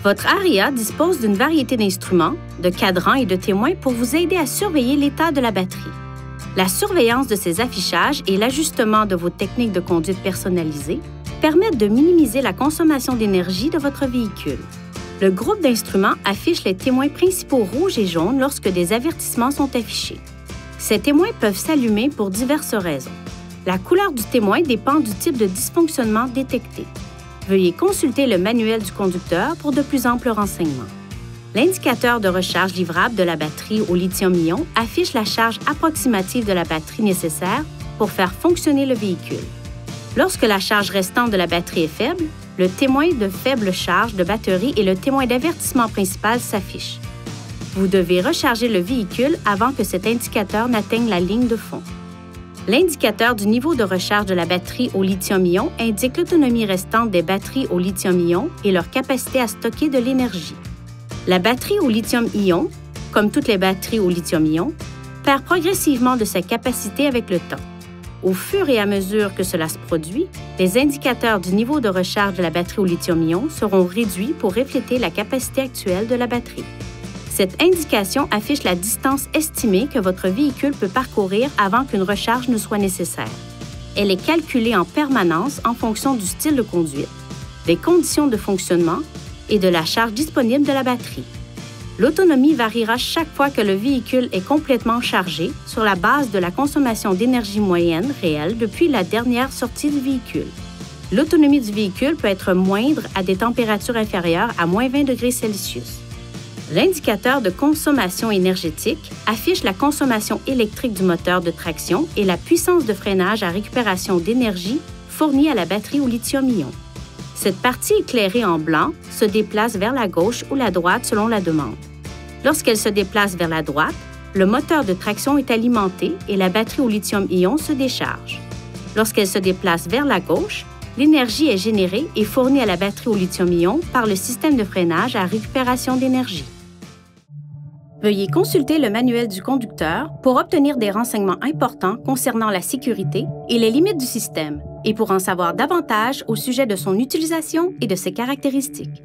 Votre ARIA dispose d'une variété d'instruments, de cadrans et de témoins pour vous aider à surveiller l'état de la batterie. La surveillance de ces affichages et l'ajustement de vos techniques de conduite personnalisées permettent de minimiser la consommation d'énergie de votre véhicule. Le groupe d'instruments affiche les témoins principaux rouges et jaunes lorsque des avertissements sont affichés. Ces témoins peuvent s'allumer pour diverses raisons. La couleur du témoin dépend du type de dysfonctionnement détecté. Veuillez consulter le manuel du conducteur pour de plus amples renseignements. L'indicateur de recharge livrable de la batterie au lithium-ion affiche la charge approximative de la batterie nécessaire pour faire fonctionner le véhicule. Lorsque la charge restante de la batterie est faible, le témoin de faible charge de batterie et le témoin d'avertissement principal s'affichent. Vous devez recharger le véhicule avant que cet indicateur n'atteigne la ligne de fond. L'indicateur du niveau de recharge de la batterie au lithium-ion indique l'autonomie restante des batteries au lithium-ion et leur capacité à stocker de l'énergie. La batterie au lithium-ion, comme toutes les batteries au lithium-ion, perd progressivement de sa capacité avec le temps. Au fur et à mesure que cela se produit, les indicateurs du niveau de recharge de la batterie au lithium-ion seront réduits pour refléter la capacité actuelle de la batterie. Cette indication affiche la distance estimée que votre véhicule peut parcourir avant qu'une recharge ne soit nécessaire. Elle est calculée en permanence en fonction du style de conduite, des conditions de fonctionnement et de la charge disponible de la batterie. L'autonomie variera chaque fois que le véhicule est complètement chargé sur la base de la consommation d'énergie moyenne réelle depuis la dernière sortie du véhicule. L'autonomie du véhicule peut être moindre à des températures inférieures à moins 20 degrés Celsius. L'indicateur de consommation énergétique affiche la consommation électrique du moteur de traction et la puissance de freinage à récupération d'énergie fournie à la batterie au lithium-ion. Cette partie éclairée en blanc se déplace vers la gauche ou la droite selon la demande. Lorsqu'elle se déplace vers la droite, le moteur de traction est alimenté et la batterie au lithium-ion se décharge. Lorsqu'elle se déplace vers la gauche, l'énergie est générée et fournie à la batterie au lithium-ion par le système de freinage à récupération d'énergie. Veuillez consulter le manuel du conducteur pour obtenir des renseignements importants concernant la sécurité et les limites du système, et pour en savoir davantage au sujet de son utilisation et de ses caractéristiques.